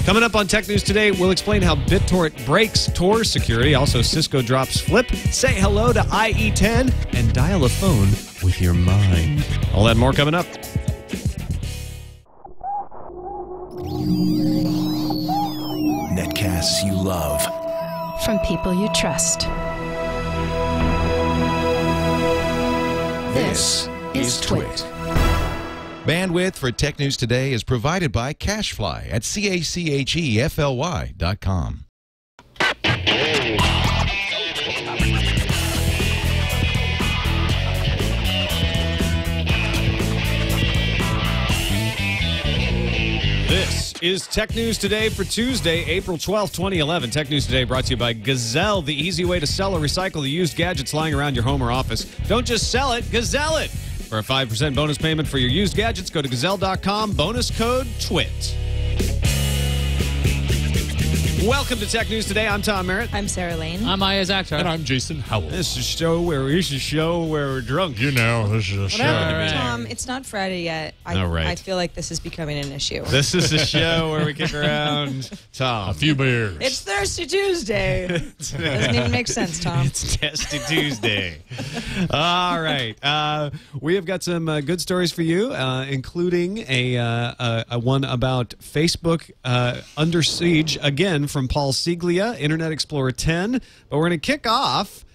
Coming up on Tech News Today, we'll explain how BitTorrent breaks Tor security. Also, Cisco drops Flip. Say hello to IE10 and dial a phone with your mind. All that and more coming up. Netcasts you love. From people you trust. This is TWiT. Bandwidth for Tech News Today is provided by Cachefly at CACHEFLY.com. This is Tech News Today for Tuesday, April 12th, 2011. Tech News Today brought to you by Gazelle, the easy way to sell or recycle the used gadgets lying around your home or office. Don't just sell it, Gazelle it. For a 5% bonus payment for your used gadgets, go to Gazelle.com, bonus code TWiT. Welcome to Tech News Today. I'm Tom Merritt. I'm Sarah Lane. I'm Iyaz Akhtar. And I'm Jason Howell. This is a show where we're drunk. You know, this is a show. Right. Tom, it's not Friday yet. Right. I feel like this is becoming an issue. This is a show where we kick around Tom. A few beers. It's Thirsty Tuesday. Doesn't even make sense, Tom. It's Testy Tuesday. All right. We have got some good stories for you, including a one about Facebook under siege again from Paul Siglia, Internet Explorer 10. But we're going to kick off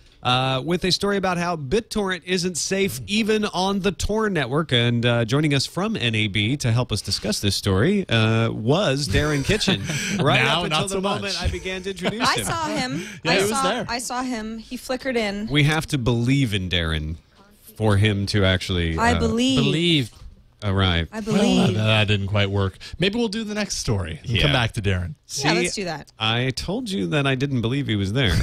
with a story about how BitTorrent isn't safe even on the Tor network. And joining us from NAB to help us discuss this story was Darren Kitchen. Right Now, up until not so the much. moment I began to introduce him. I saw him. Yeah, he was there. I saw him. He flickered in. We have to believe in Darren for him to actually I believe. arrive. I Well, believe. that didn't quite work. Maybe we'll do the next story and come back to Darren. Yeah, let's do that. I told you that I didn't believe he was there.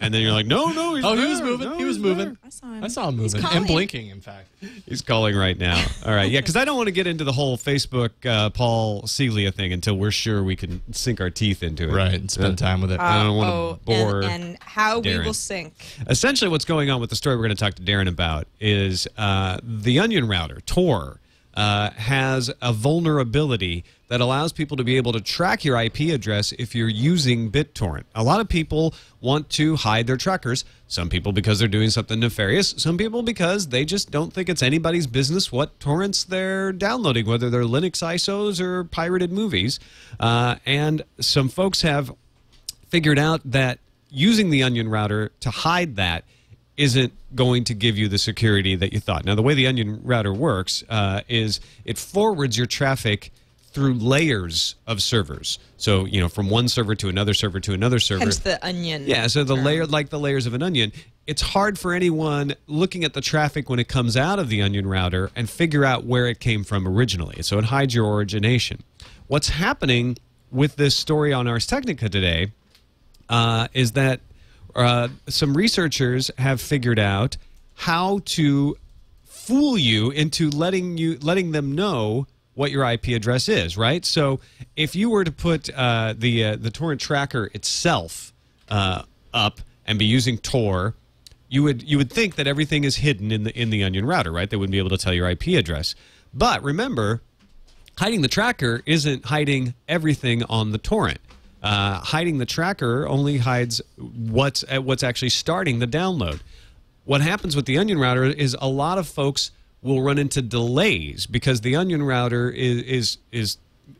And then you're like, no, he's Oh, there. he was moving. No, he was he's moving. there. I saw him. I saw him He's moving calling. and blinking, in fact. He's calling right now. All right. Yeah, because I don't want to get into the whole Facebook Paul Siglia thing until we're sure we can sink our teeth into it. Right, and spend time with it. I don't want to bore and how we Darren. will sink. Essentially, what's going on with the story we're going to talk to Darren about is the Onion router, Tor, has a vulnerability that allows people to be able to track your IP address if you're using BitTorrent. A lot of people want to hide their trackers. Some people because they're doing something nefarious. Some people because they just don't think it's anybody's business what torrents they're downloading, whether they're Linux ISOs or pirated movies. And some folks have figured out that using the Onion router to hide that isn't going to give you the security that you thought. Now, the way the Onion router works is it forwards your traffic through layers of servers. So, you know, from one server to another server to another server. Hence the onion. Yeah, so the layer, like the layers of an onion. It's hard for anyone looking at the traffic when it comes out of the Onion router and figure out where it came from originally. So it hides your origination. What's happening with this story on Ars Technica today is that some researchers have figured out how to fool you into letting them know what your IP address is, right? So if you were to put the torrent tracker itself up and be using Tor, you would think that everything is hidden in the Onion router, right? They wouldn't be able to tell your IP address. But remember, hiding the tracker isn't hiding everything on the torrent. Hiding the tracker only hides what's actually starting the download. What happens with the Onion router is a lot of folks will run into delays because the Onion router is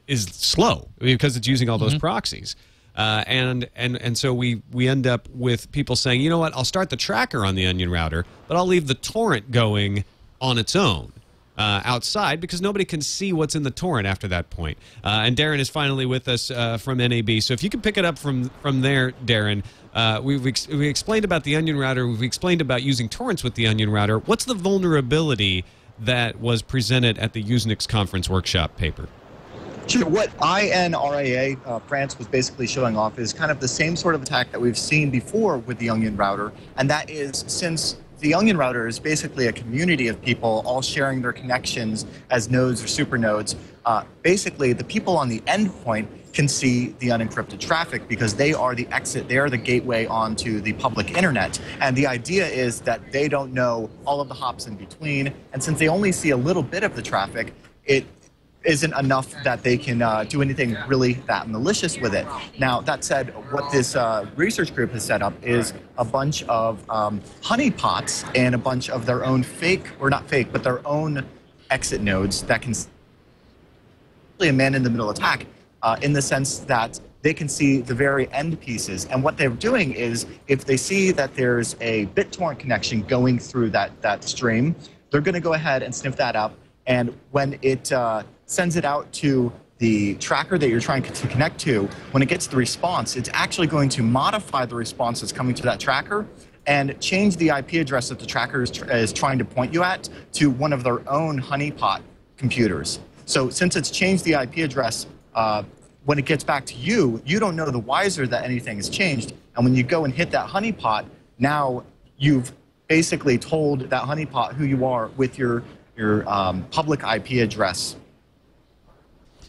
slow because it's using all those proxies. And so we end up with people saying, you know what, I'll start the tracker on the Onion router, but I'll leave the torrent going on its own. Outside because nobody can see what's in the torrent after that point. And Darren is finally with us from NAB. So if you can pick it up from there, Darren, we explained about the Onion router. We've explained about using torrents with the Onion router. What's the vulnerability that was presented at the Usenix conference workshop paper? Sure. What INRAA France was basically showing off is kind of the same sort of attack that we've seen before with the Onion router, and that is since the Onion router is basically a community of people all sharing their connections as nodes or supernodes. Basically, the people on the endpoint can see the unencrypted traffic because they are the exit, they are the gateway onto the public internet. And the idea is that they don't know all of the hops in between. And since they only see a little bit of the traffic, it isn't enough that they can do anything really that malicious with it. Now, that said, what this research group has set up is a bunch of honeypots and a bunch of their own fake, or not fake, but their own exit nodes that can a man-in-the-middle attack in the sense that they can see the very end pieces. And what they're doing is, if they see that there's a BitTorrent connection going through that stream, they're going to go ahead and sniff that up. And when it sends it out to the tracker that you're trying to connect to, when it gets the response, it's actually going to modify the response that's coming to that tracker and change the IP address that the tracker is trying to point you at to one of their own honeypot computers. So since it's changed the IP address, when it gets back to you, you don't know the wiser that anything has changed. And when you go and hit that honeypot, now you've basically told that honeypot who you are with your public IP address.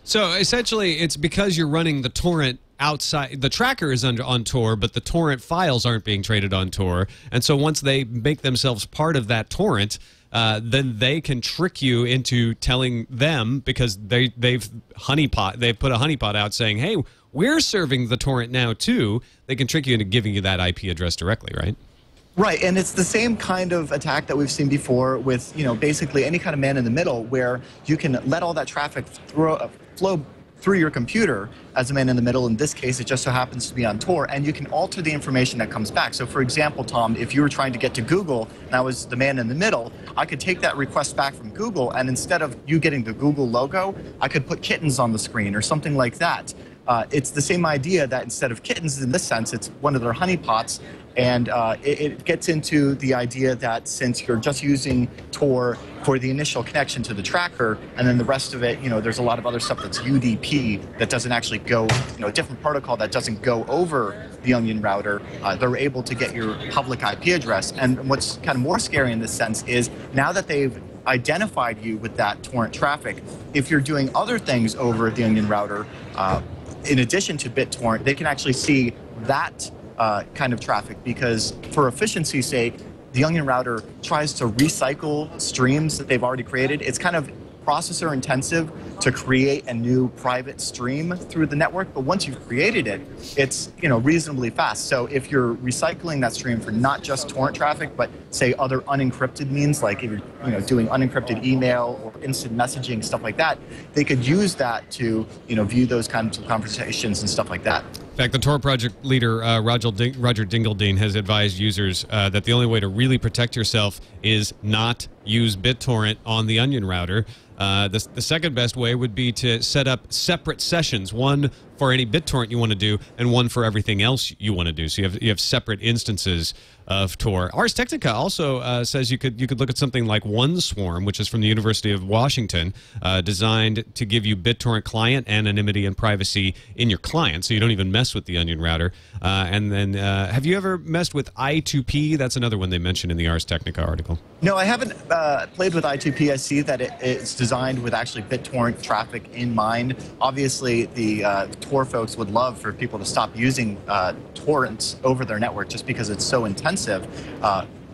So essentially, it's because you're running the torrent outside. The tracker is on Tor, but the torrent files aren't being traded on Tor. And so once they make themselves part of that torrent, then they can trick you into telling them, because they've put a honeypot out saying, hey, we're serving the torrent now too. They can trick you into giving you that IP address directly, right? Right, and it's the same kind of attack that we've seen before with, basically any kind of man in the middle, where you can let all that traffic flow through your computer as a man in the middle. In this case, it just so happens to be on Tor, and you can alter the information that comes back. So for example, Tom, if you were trying to get to Google and I was the man in the middle, I could take that request back from Google, and instead of you getting the Google logo, I could put kittens on the screen or something like that. It's the same idea that instead of kittens in this sense, it's one of their honeypots. And it gets into the idea that since you're just using Tor for the initial connection to the tracker, and then the rest of it, there's a lot of other stuff that's UDP that doesn't actually go, a different protocol that doesn't go over the Onion router, they're able to get your public IP address. And what's kind of more scary in this sense is, now that they've identified you with that torrent traffic, if you're doing other things over the Onion router, in addition to BitTorrent, they can actually see that kind of traffic, because for efficiency's sake, the Onion router tries to recycle streams that they've already created. It's kind of processor intensive to create a new private stream through the network, but once you've created it, it's reasonably fast. So if you're recycling that stream for not just torrent traffic, but say other unencrypted means, like if you're doing unencrypted email or instant messaging, stuff like that, they could use that to view those kinds of conversations and stuff like that. In fact, the Tor project leader, Roger Dingledine, has advised users that the only way to really protect yourself is not use BitTorrent on the Onion router. The second best way would be to set up separate sessions, one for any BitTorrent you want to do and one for everything else you want to do. So you have separate instances of Tor. Ars Technica also says you could look at something like OneSwarm, which is from the University of Washington, designed to give you BitTorrent client anonymity and privacy in your client, so you don't even mess with the Onion router. And then, have you ever messed with I2P? That's another one they mentioned in the Ars Technica article. No, I haven't played with I2P. I see that it's designed with actually BitTorrent traffic in mind. Obviously, the Tor folks would love for people to stop using torrents over their network just because it's so intensive.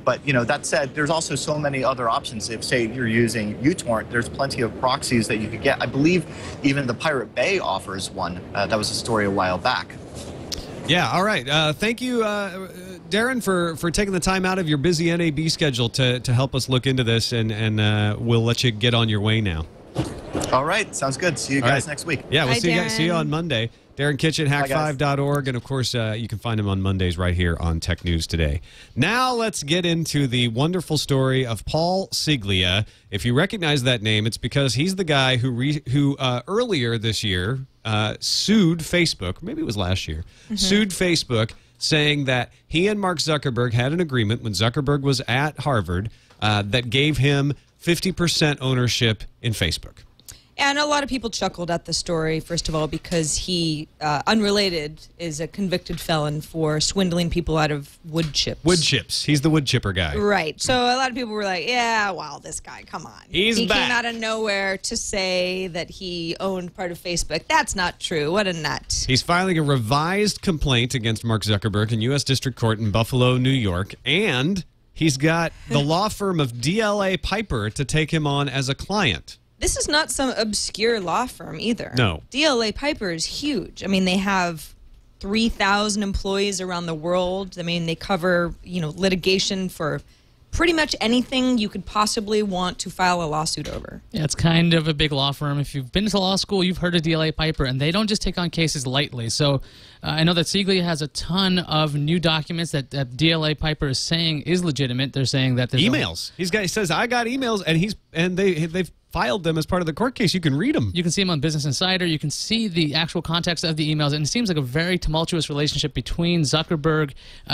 But that said, there's also so many other options. If, say, you're using uTorrent, there's plenty of proxies that you could get. I believe even the Pirate Bay offers one. That was a story a while back. Yeah, all right. Thank you, Darren, for taking the time out of your busy NAB schedule to help us look into this, and we'll let you get on your way now. All right, sounds good. See you guys next week. Yeah, we'll Bye, see you on Monday. Darren Kitchen, hack5.org, and of course, you can find him on Mondays right here on Tech News Today. Now let's get into the wonderful story of Paul Siglia. If you recognize that name, it's because he's the guy who earlier this year sued Facebook, maybe it was last year, sued Facebook, saying that he and Mark Zuckerberg had an agreement when Zuckerberg was at Harvard that gave him 50% ownership in Facebook. And a lot of people chuckled at the story, first of all, because he, unrelated, is a convicted felon for swindling people out of wood chips. Wood chips. He's the wood chipper guy. Right. So a lot of people were like, yeah, wow, this guy, come on. He came out of nowhere to say that he owned part of Facebook. That's not true. What a nut. He's filing a revised complaint against Mark Zuckerberg in U.S. District Court in Buffalo, New York, and he's got the law firm of DLA Piper to take him on as a client. This is not some obscure law firm either. No. DLA Piper is huge. I mean, they have 3,000 employees around the world. I mean, they cover, litigation for pretty much anything you could possibly want to file a lawsuit over. Yeah, it's kind of a big law firm. If you've been to law school, you've heard of DLA Piper, and they don't just take on cases lightly. So I know that Siglia has a ton of new documents that DLA Piper is saying is legitimate. They're saying that there's emails. He says, I got emails, and they've filed them as part of the court case. You can read them. You can see them on Business Insider. You can see the actual context of the emails, and it seems like a very tumultuous relationship between Zuckerberg,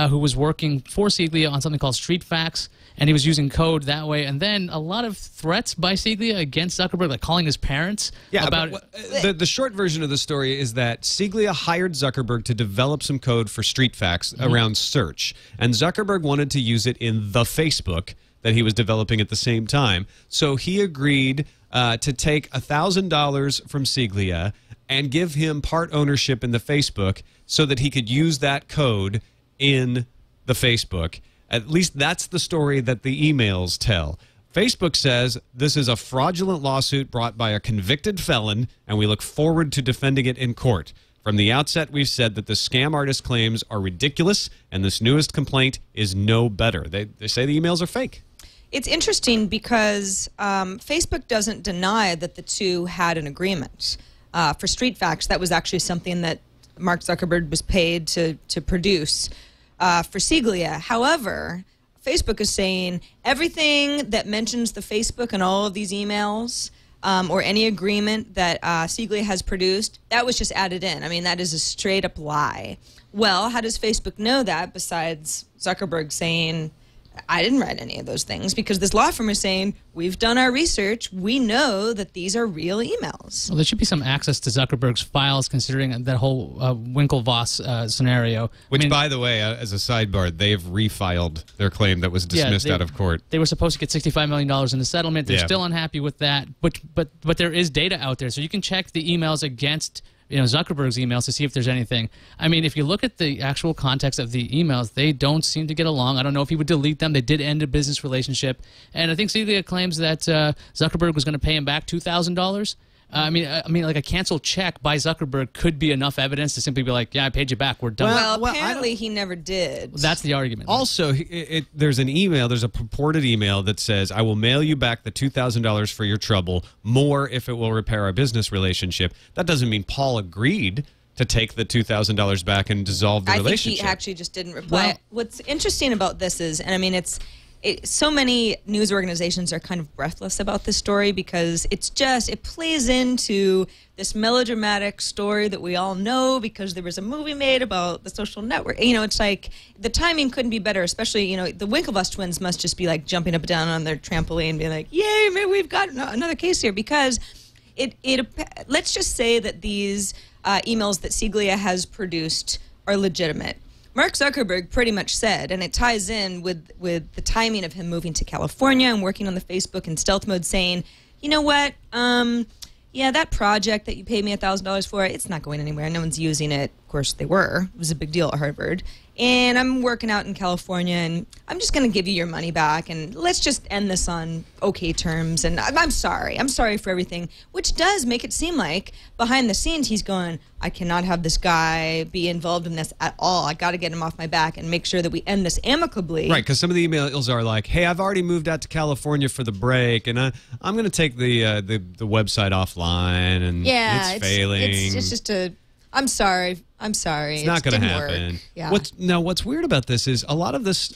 who was working for Siglia on something called StreetFacts, and he was using code that way, and then a lot of threats by Siglia against Zuckerberg, like calling his parents about it. The short version of the story is that Siglia hired Zuckerberg to develop some code for StreetFacts around search, and Zuckerberg wanted to use it in the Facebook that he was developing at the same time. So he agreed to take $1,000 from Siglia and give him part ownership in the Facebook so that he could use that code in the Facebook. At least that's the story that the emails tell. Facebook says this is a fraudulent lawsuit brought by a convicted felon, and we look forward to defending it in court. From the outset, we've said that the scam artist claims are ridiculous, and this newest complaint is no better. They say the emails are fake. It's interesting because Facebook doesn't deny that the two had an agreement. For StreetFacts, that was actually something that Mark Zuckerberg was paid to produce for Siglia. However, Facebook is saying everything that mentions the Facebook and all of these emails or any agreement that Siglia has produced, that was just added in. I mean, that is a straight-up lie. Well, how does Facebook know that besides Zuckerberg saying, I didn't write any of those things, because this law firm is saying, we've done our research. We know that these are real emails. Well, there should be some access to Zuckerberg's files, considering that whole Winklevoss scenario. Which, by the way, as a sidebar, they've refiled their claim that was dismissed out of court. They were supposed to get $65 million in the settlement. They're still unhappy with that. But there is data out there, so you can check the emails against Zuckerberg's emails to see if there's anything. I mean, if you look at the actual context of the emails, they don't seem to get along. I don't know if he would delete them. They did end a business relationship. And I think Siglia claims that Zuckerberg was going to pay him back $2,000. I mean, like a canceled check by Zuckerberg could be enough evidence to simply be like, yeah, I paid you back. We're done. Well, apparently he never did. Well, that's the argument. Also, there's an email, there's a purported email that says, I will mail you back the $2,000 for your trouble, more if it will repair our business relationship. That doesn't mean Paul agreed to take the $2,000 back and dissolve the relationship. I think he actually just didn't reply. Well, what's interesting about this is, and I mean, so many news organizations are kind of breathless about this story because it plays into this melodramatic story that we all know because there was a movie made about the social network. It's like the timing couldn't be better, especially, the Winklevoss twins must just be like jumping up and down on their trampoline and being like, yay, maybe we've got another case here, because let's just say that these emails that Siglia has produced are legitimate. Mark Zuckerberg pretty much said, and it ties in with the timing of him moving to California and working on the Facebook in stealth mode, saying, you know what, yeah, that project that you paid me $1,000 for, it's not going anywhere. No one's using it. Of course, they were. It was a big deal at Harvard. And I'm working out in California, and I'm just going to give you your money back, and let's just end this on okay terms. And I'm sorry. I'm sorry for everything, which does make it seem like behind the scenes he's going, I cannot have this guy be involved in this at all. I got to get him off my back and make sure that we end this amicably. Right, because some of the emails are like, hey, I've already moved out to California for the break, and I'm going to take the website offline, and it's failing. It's just a... I'm sorry. It's not going to happen. Yeah. What's weird about this is a lot of this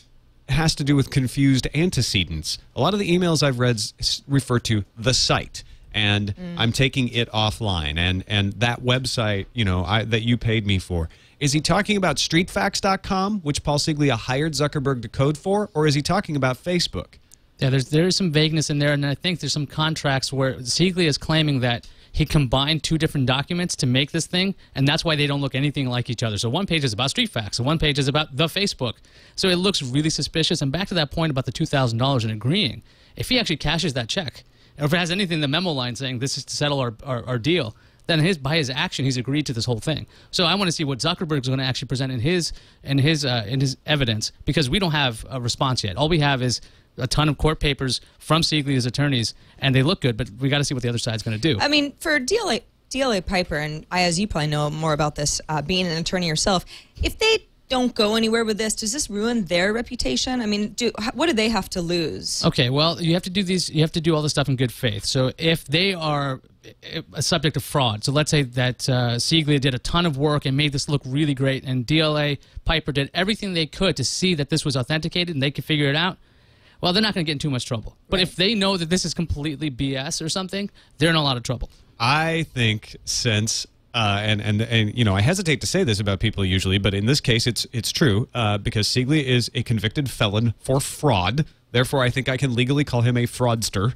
has to do with confused antecedents. A lot of the emails I've read refer to the site, and I'm taking it offline, and that website, that you paid me for. Is he talking about StreetFacts.com, which Paul Siglia hired Zuckerberg to code for, or is he talking about Facebook? Yeah, there is some vagueness in there, and I think there's some contracts where Siglia is claiming that he combined two different documents to make this thing, and that's why they don't look anything like each other. So one page is about StreetFacts, and one page is about the Facebook. So it looks really suspicious. And back to that point about the $2,000 and agreeing, if he actually cashes that check, or if it has anything in the memo line saying this is to settle our deal, then by his action, he's agreed to this whole thing. So I want to see what Zuckerberg is going to actually present in his evidence, because we don't have a response yet. All we have is a ton of court papers from Sieglia's attorneys, and they look good, but we got to see what the other side's going to do. I mean, for DLA Piper, and Iyaz, you probably know more about this, being an attorney yourself, if they don't go anywhere with this, does this ruin their reputation? I mean, what do they have to lose? Okay, well, you have to do these. You have to do all this stuff in good faith. So if they are a subject of fraud, so let's say that Sieglia did a ton of work and made this look really great, and DLA Piper did everything they could to see that this was authenticated and they could figure it out, well, they're not going to get in too much trouble. But if they know that this is completely BS or something, they're in a lot of trouble. I think since and you know, I hesitate to say this about people usually, but in this case it's true because Sieglia is a convicted felon for fraud. Therefore, I think I can legally call him a fraudster.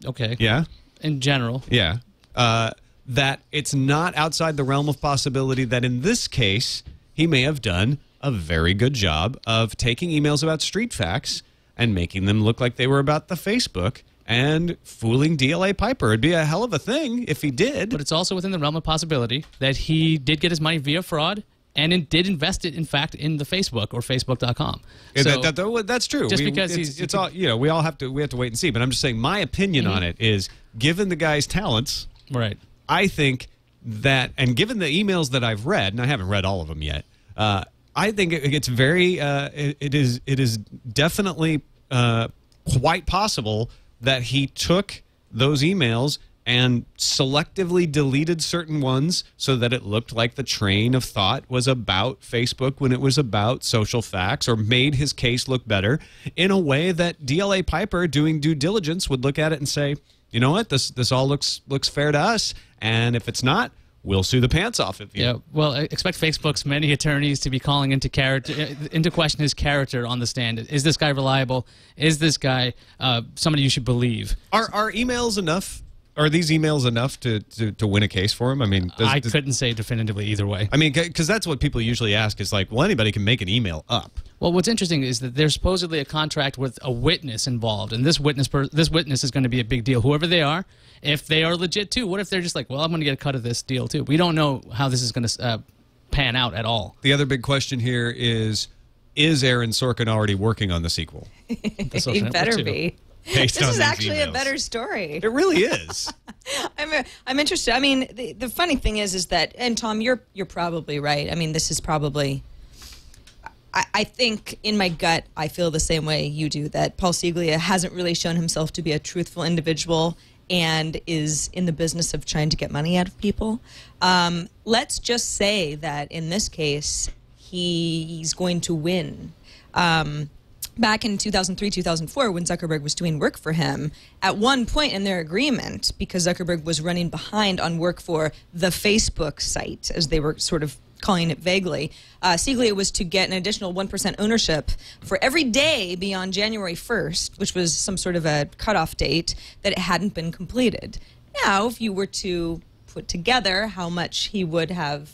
Okay. Yeah. In general. Yeah. That it's not outside the realm of possibility that in this case he may have done a very good job of taking emails about street facts and making them look like they were about the Facebook and fooling DLA Piper. It'd be a hell of a thing if he did. But it's also within the realm of possibility that he did get his money via fraud and did invest it, in fact, in the Facebook or Facebook.com. So, that's true. Just because it's all, you know, we have to wait and see. But I'm just saying my opinion on it is, given the guy's talents, right? I think that, and given the emails that I've read, and I haven't read all of them yet, I think it's very, it is definitely quite possible that he took those emails and selectively deleted certain ones so that it looked like the train of thought was about Facebook when it was about social facts, or made his case look better in a way that DLA Piper, doing due diligence, would look at it and say, you know what, this all looks fair to us, and if it's not, we'll sue the pants off of you. Yeah, well, I expect Facebook's many attorneys to be calling into question his character on the stand. Is this guy reliable? Is this guy somebody you should believe? Are emails enough? Are these emails enough to win a case for him? I mean, I couldn't say definitively either way. I mean, because that's what people usually ask is like, well, anybody can make an email up. Well, what's interesting is that there's supposedly a contract with a witness involved, and this witness is going to be a big deal, whoever they are. If they are legit too, what if they're just like, well, I'm going to get a cut of this deal too? We don't know how this is going to pan out at all. The other big question here is Aaron Sorkin already working on the sequel? He better be. This is actually a better story. It really is. I'm interested. I mean, the funny thing is that, and Tom, you're probably right. I mean, this is probably, I think in my gut, I feel the same way you do, that Paul Sieglia hasn't really shown himself to be a truthful individual and is in the business of trying to get money out of people. Let's just say that in this case, he's going to win. Back in 2003, 2004, when Zuckerberg was doing work for him, at one point in their agreement, because Zuckerberg was running behind on work for the Facebook site, as they were sort of calling it vaguely, Sieglia was to get an additional 1% ownership for every day beyond January 1st, which was some sort of a cutoff date, that it hadn't been completed. Now, if you were to put together how much he would have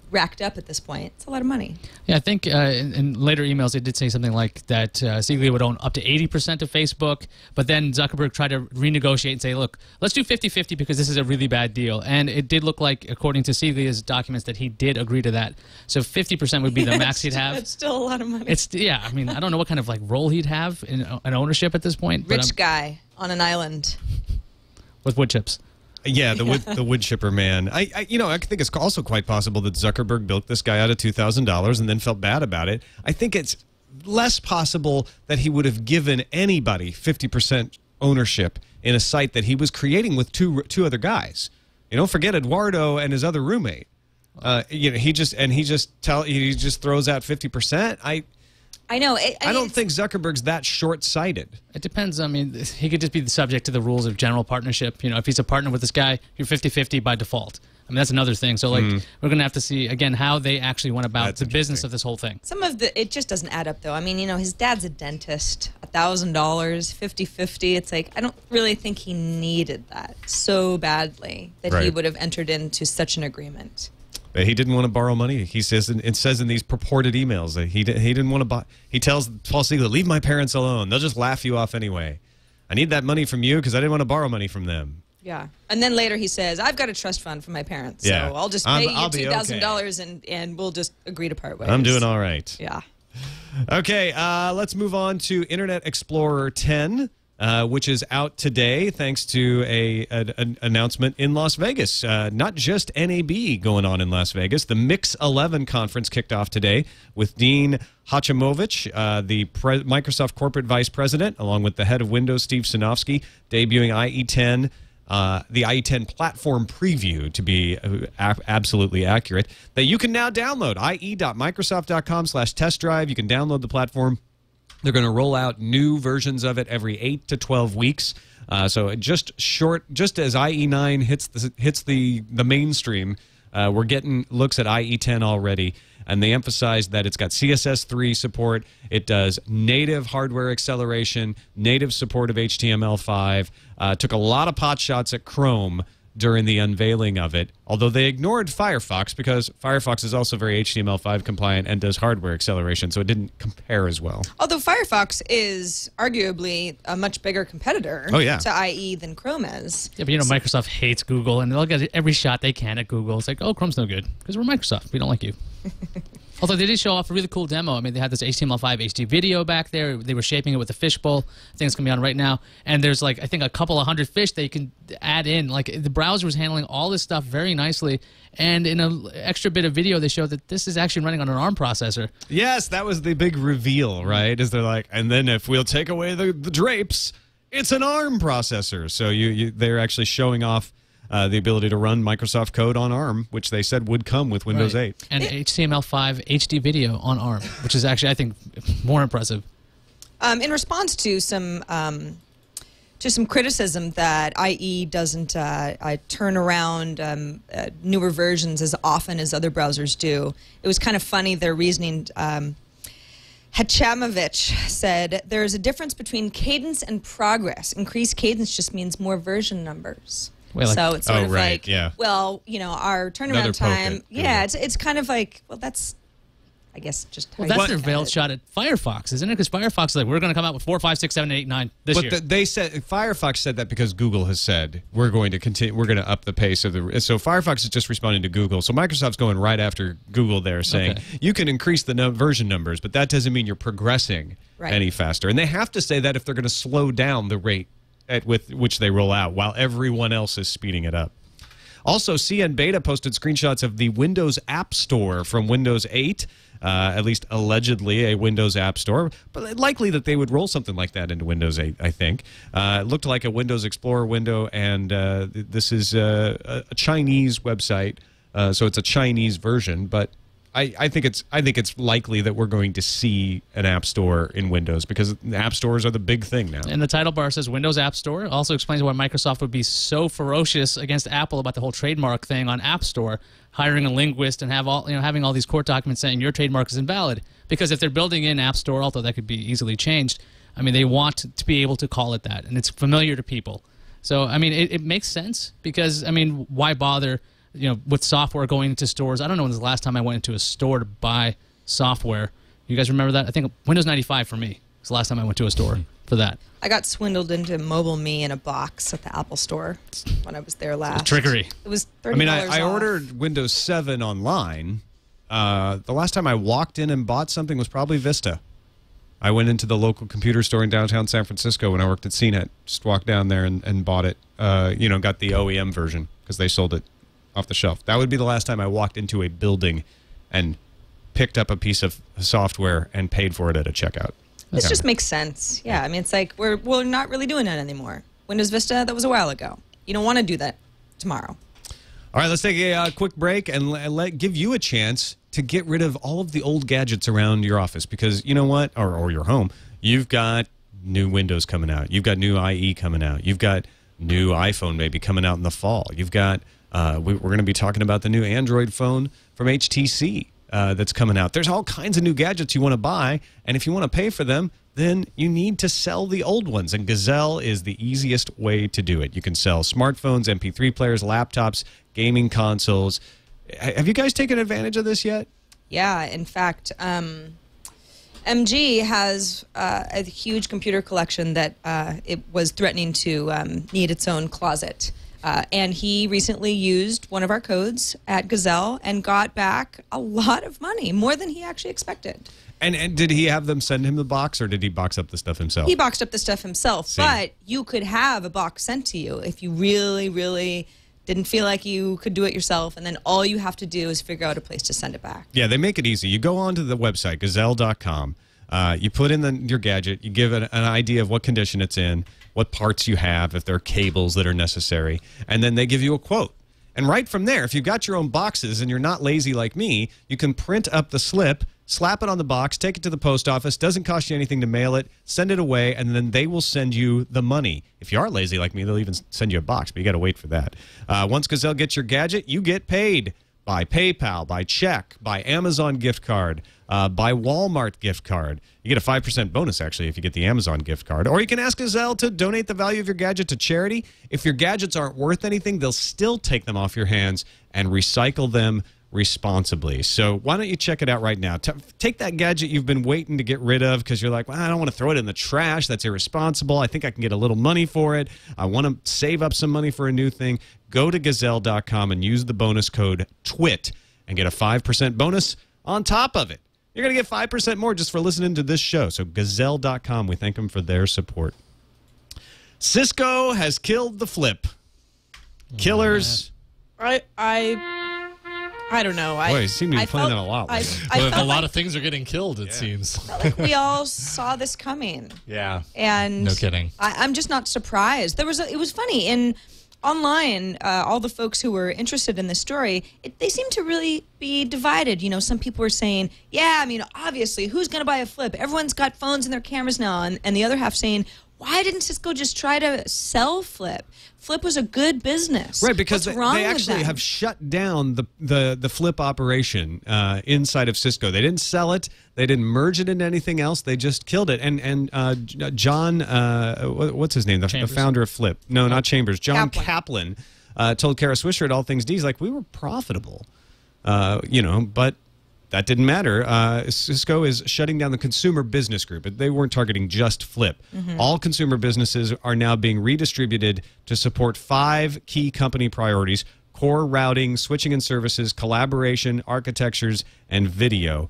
racked up at this point, it's a lot of money. Yeah, I think in later emails they did say something like that Sieglia would own up to 80% of Facebook, but then Zuckerberg tried to renegotiate and say, look, let's do 50-50 because this is a really bad deal. And it did look like, according to Sieglia's documents, that he did agree to that. So 50% would be the max he'd have. It's still a lot of money. Yeah, I mean, I don't know what kind of like role he'd have in an ownership at this point. Rich guy on an island. With wood chips. Yeah, the wood chipper man. I think it's also quite possible that Zuckerberg bilked this guy out of $2,000 and then felt bad about it. I think it's less possible that he would have given anybody 50% ownership in a site that he was creating with two other guys. You know, forget Eduardo and his other roommate. He just throws out 50%. I know. I don't think Zuckerberg's that short-sighted. It depends. I mean, he could just be subject to the rules of general partnership. You know, if he's a partner with this guy, you're 50-50 by default. I mean, that's another thing. So, like, we're going to have to see, again, how they actually went about the business of this whole thing. It just doesn't add up, though. I mean, you know, his dad's a dentist, $1,000, 50-50. It's like, I don't really think he needed that so badly that he would have entered into such an agreement. He didn't want to borrow money. He says, it says in these purported emails that he didn't want to buy. He tells Paul Sieglia, leave my parents alone. They'll just laugh you off anyway. I need that money from you because I didn't want to borrow money from them. Yeah. And then later he says, I've got a trust fund for my parents. So I'll just pay you $2,000 and we'll just agree to part ways. I'm doing all right. Yeah. Okay, let's move on to Internet Explorer 10. Which is out today thanks to an announcement in Las Vegas. Not just NAB going on in Las Vegas. The Mix 11 conference kicked off today with Dean Hachimovich, the Microsoft Corporate Vice President, along with the head of Windows, Steve Sinofsky, debuting IE10, the IE10 platform preview, to be absolutely accurate, that you can now download. ie.microsoft.com/test drive. You can download the platform. They're going to roll out new versions of it every 8 to 12 weeks. So just as IE9 hits the mainstream, we're getting looks at IE10 already. And they emphasize that it's got CSS3 support. It does native hardware acceleration, native support of HTML5. Took a lot of pot shots at Chrome during the unveiling of it, although they ignored Firefox because Firefox is also very HTML5 compliant and does hardware acceleration, so it didn't compare as well. Although Firefox is arguably a much bigger competitor to IE than Chrome is. Yeah, but Microsoft hates Google, and they'll get every shot they can at Google. It's like, oh, Chrome's no good because we're Microsoft. We don't like you. Although they did show off a really cool demo. I mean, they had this HTML5 HD video back there. They were shaping it with a fishbowl. I think it's going to be on right now. And there's, I think a couple of hundred fish that you can add in. The browser was handling all this stuff very nicely. And in an extra bit of video, they showed that this is actually running on an ARM processor. Yes, that was the big reveal, right? Is they're like, and then if we'll take away the drapes, it's an ARM processor. So they're actually showing off the ability to run Microsoft code on ARM, which they said would come with Windows 8. And HTML5 HD video on ARM, which is actually, I think, more impressive. In response to some criticism that IE doesn't turn around newer versions as often as other browsers do, it was kind of funny, their reasoning. Hachimovich said, there is a difference between cadence and progress. Increased cadence just means more version numbers. So it's sort of well, our turnaround time, it's kind of like, well, that's, I guess, just how that's their veiled shot at Firefox, isn't it? Because Firefox is like, we're going to come out with 4, 5, 6, 7, 8, 9 this year. But they said Firefox said that because Google has said we're going to continue, we're going to up the pace of the. So Firefox is just responding to Google. So Microsoft's going right after Google there, saying you can increase the version numbers, but that doesn't mean you're progressing any faster. And they have to say that if they're going to slow down the rate with which they roll out, while everyone else is speeding it up. Also, CN Beta posted screenshots of the Windows App Store from Windows 8, at least allegedly a Windows App Store, but likely that they would roll something like that into Windows 8, I think. It looked like a Windows Explorer window, and this is a Chinese website, so it's a Chinese version, but I think it's likely that we're going to see an App Store in Windows because App Stores are the big thing now. And the title bar says Windows App Store. Also explains why Microsoft would be so ferocious against Apple about the whole trademark thing on App Store, hiring a linguist and having all these court documents saying your trademark is invalid. Because if they're building in App Store, although that could be easily changed, I mean, they want to be able to call it that, and it's familiar to people. So, I mean, it makes sense because, I mean, why bother? With software going into stores. I don't know when was the last time I went into a store to buy software. You guys remember that? I think Windows 95 for me was the last time I went to a store for that. I got swindled into Mobile Me in a box at the Apple Store when I was there last. Trickery. It was $30 I off. ordered Windows 7 online. The last time I walked in and bought something was probably Vista. I went into the local computer store in downtown San Francisco when I worked at CNET. Just walked down there and bought it. Got the OEM version because they sold it off the shelf. That would be the last time I walked into a building and picked up a piece of software and paid for it at a checkout. This just makes sense. Yeah, I mean, it's like we're not really doing that anymore. Windows Vista, that was a while ago. You don't want to do that tomorrow. All right, let's take a quick break and give you a chance to get rid of all of the old gadgets around your office because you know what, or your home, you've got new Windows coming out. You've got new IE coming out. You've got new iPhone maybe coming out in the fall. You've got we're going to be talking about the new Android phone from HTC that's coming out. There's all kinds of new gadgets you want to buy, and if you want to pay for them, then you need to sell the old ones, and Gazelle is the easiest way to do it. You can sell smartphones, MP3 players, laptops, gaming consoles. Have you guys taken advantage of this yet? Yeah, in fact, MG has a huge computer collection that it was threatening to need its own closet. And he recently used one of our codes at Gazelle and got back a lot of money, more than he actually expected. And did he have them send him the box, or did he box up the stuff himself? He boxed up the stuff himself, but you could have a box sent to you if you really, really didn't feel like you could do it yourself, and then all you have to do is figure out a place to send it back. Yeah, they make it easy. You go onto the website, gazelle.com. You put in your gadget. You give it an idea of what condition it's in, what parts you have, if there are cables that are necessary, and then they give you a quote. And right from there, if you've got your own boxes and you're not lazy like me, you can print up the slip, slap it on the box, take it to the post office. Doesn't cost you anything to mail it. Send it away, and then they will send you the money. If you are lazy like me, they'll even send you a box, but you got to wait for that. Once Gazelle gets your gadget, you get paid by PayPal, by check, by Amazon gift card, by Walmart gift card. You get a 5% bonus, actually, if you get the Amazon gift card. Or you can ask Gazelle to donate the value of your gadget to charity. If your gadgets aren't worth anything, they'll still take them off your hands and recycle them responsibly. So why don't you check it out right now? Take that gadget you've been waiting to get rid of because you're like, well, I don't want to throw it in the trash. That's irresponsible. I think I can get a little money for it. I want to save up some money for a new thing. Go to gazelle.com and use the bonus code TWiT and get a 5% bonus on top of it. You're going to get 5% more just for listening to this show. So gazelle.com, we thank them for their support. Cisco has killed the flip. Killers. I don't know. Boy, you seem to be playing that a lot. A lot of things are getting killed, it seems. Like we all saw this coming. Yeah. And no kidding. I'm just not surprised. It was funny online. All the folks who were interested in this story, they seem to really be divided. You know, some people were saying, "Yeah, I mean, obviously, who's going to buy a flip? Everyone's got phones and their cameras now," and the other half saying, "Why didn't Cisco just try to sell Flip? Flip was a good business." Right, because What's wrong they with actually them? have shut down the Flip operation inside of Cisco. They didn't sell it. They didn't merge it into anything else. They just killed it. And John, what's his name? The founder of Flip. No, not Chambers. John Kaplan told Kara Swisher at All Things D, he's like, we were profitable, but that didn't matter. Cisco is shutting down the consumer business group. They weren't targeting just Flip. All consumer businesses are now being redistributed to support 5 key company priorities: core routing, switching and services, collaboration, architectures, and video.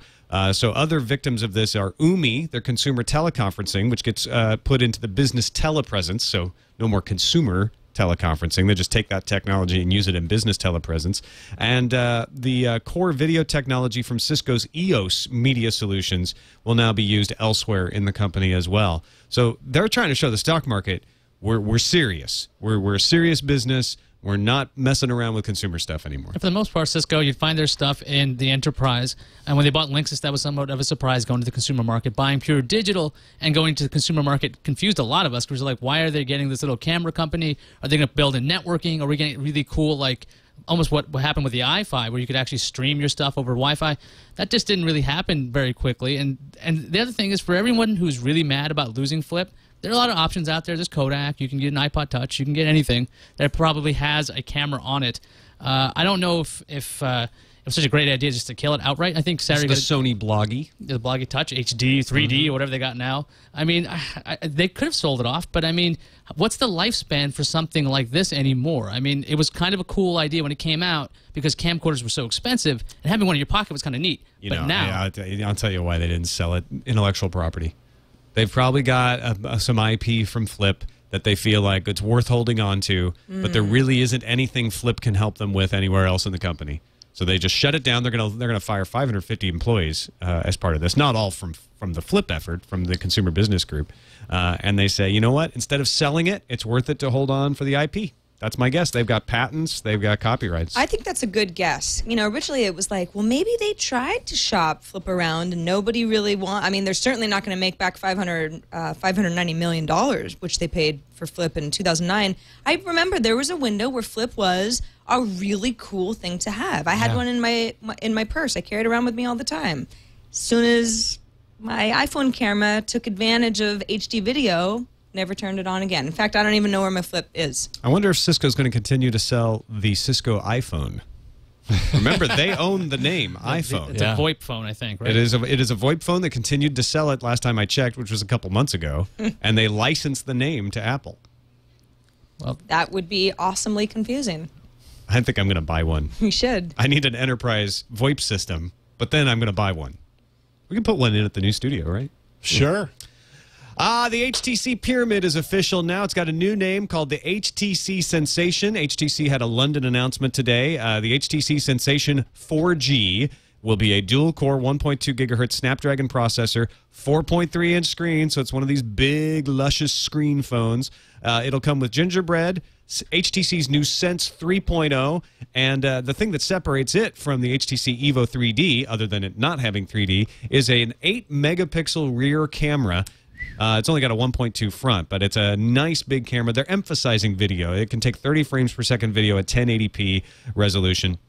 So other victims of this are UMI, their consumer teleconferencing, which gets put into the business telepresence, so no more consumer teleconferencing. They just take that technology and use it in business telepresence. And the core video technology from Cisco's EOS Media Solutions will now be used elsewhere in the company as well. So they're trying to show the stock market, we're serious. We're a serious business. We're not messing around with consumer stuff anymore. For the most part, Cisco, you'd find their stuff in the enterprise. And when they bought Linksys, that was somewhat of a surprise going to the consumer market. Buying Pure Digital and going to the consumer market confused a lot of us because we're like, why are they getting this little camera company? Are they going to build in networking? Are we getting really cool, like almost what happened with the iFi, where you could actually stream your stuff over Wi-Fi? That just didn't really happen very quickly. And the other thing is, for everyone who's really mad about losing Flip, there are a lot of options out there. There's Kodak. You can get an iPod Touch. You can get anything that probably has a camera on it. I don't know if it was such a great idea just to kill it outright. I think Sarah, the Sony Bloggy, the Bloggy Touch HD, 3D, or whatever they got now. I mean, they could have sold it off, but I mean, what's the lifespan for something like this anymore? I mean, it was kind of a cool idea when it came out because camcorders were so expensive, and having one in your pocket was kind of neat. But now, I'll tell you why they didn't sell it. Intellectual property. They've probably got some IP from Flip that they feel like it's worth holding on to, but there really isn't anything Flip can help them with anywhere else in the company. So they just shut it down. They're gonna fire 550 employees as part of this. Not all from the Flip effort, from the consumer business group. And they say, you know what? Instead of selling it, it's worth it to hold on for the IP. That's my guess. They've got patents. They've got copyrights. I think that's a good guess. You know, originally it was like, well, maybe they tried to shop Flip around and nobody really I mean, they're certainly not going to make back $590 million, which they paid for Flip in 2009. I remember there was a window where Flip was a really cool thing to have. I had one in my purse. I carried it around with me all the time. As soon as my iPhone camera took advantage of HD video, never turned it on again. In fact, I don't even know where my Flip is. I wonder if Cisco's going to continue to sell the Cisco iPhone. Remember, they own the name iPhone. It's a VoIP phone, I think, right? It is a VoIP phone that continued to sell it last time I checked, which was a couple months ago, and they licensed the name to Apple. Well, that would be awesomely confusing. I think I'm going to buy one. You should. I need an enterprise VoIP system, but then I'm going to buy one. We can put one in at the new studio, right? Sure. The HTC Pyramid is official now. It's got a new name called the HTC Sensation. HTC had a London announcement today. The HTC Sensation 4G will be a dual-core 1.2 gigahertz Snapdragon processor, 4.3-inch screen, so it's one of these big, luscious screen phones. It'll come with Gingerbread, HTC's new Sense 3.0, and the thing that separates it from the HTC Evo 3D, other than it not having 3D, is an 8-megapixel rear camera. It's only got a 1.2 front, but it's a nice big camera. They're emphasizing video. It can take 30 frames per second video at 1080p resolution.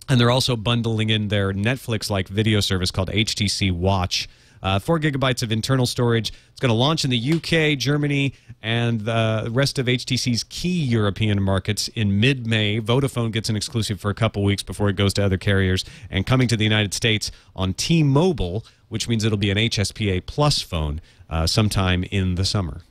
And they're also bundling in their Netflix-like video service called HTC Watch. 4 gigabytes of internal storage. It's going to launch in the UK, Germany, and the rest of HTC's key European markets in mid-May. Vodafone gets an exclusive for a couple weeks before it goes to other carriers. And coming to the United States on T-Mobile, which means it'll be an HSPA Plus phone sometime in the summer.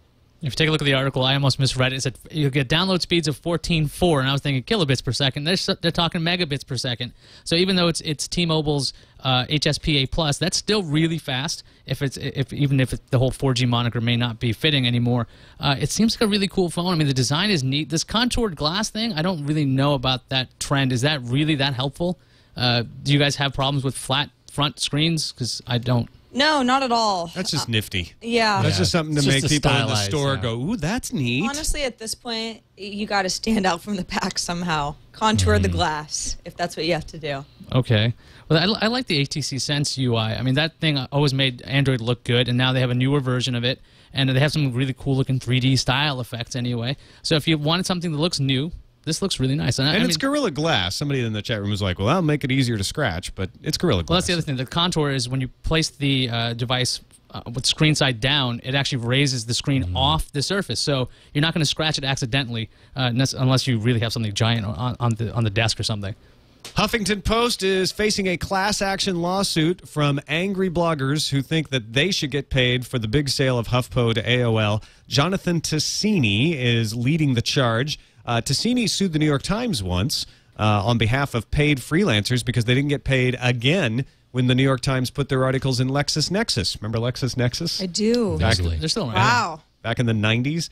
If you take a look at the article, I almost misread it. It said you'll get download speeds of 14.4, and I was thinking kilobits per second. They're talking megabits per second. So even though it's T-Mobile's HSPA Plus, that's still really fast. Even if the whole 4G moniker may not be fitting anymore, it seems like a really cool phone. I mean, the design is neat. This contoured glass thing, I don't really know about that trend. Is that really that helpful? Do you guys have problems with flat front screens? Because I don't. No, not at all. That's just nifty. Yeah. That's just something to make people in the store yeah. go, ooh, that's neat. Honestly, at this point, you got to stand out from the pack somehow. Contour the glass, if that's what you have to do. Okay. Well, I like the HTC Sense UI. I mean, that thing always made Android look good, and now they have a newer version of it, and they have some really cool-looking 3D style effects anyway. So if you wanted something that looks new, this looks really nice. And it's Gorilla Glass. Somebody in the chat room was like, well, that'll make it easier to scratch, but it's Gorilla Glass. Well, that's the other thing. The contour is when you place the device with screen side down, it actually raises the screen off the surface. So you're not going to scratch it accidentally unless you really have something giant on the desk or something. Huffington Post is facing a class action lawsuit from angry bloggers who think that they should get paid for the big sale of HuffPo to AOL. Jonathan Tassini is leading the charge. Tassini sued the New York Times once on behalf of paid freelancers because they didn't get paid again when the New York Times put their articles in LexisNexis. Remember LexisNexis? I do. They're still around. Wow. Back in the 90s.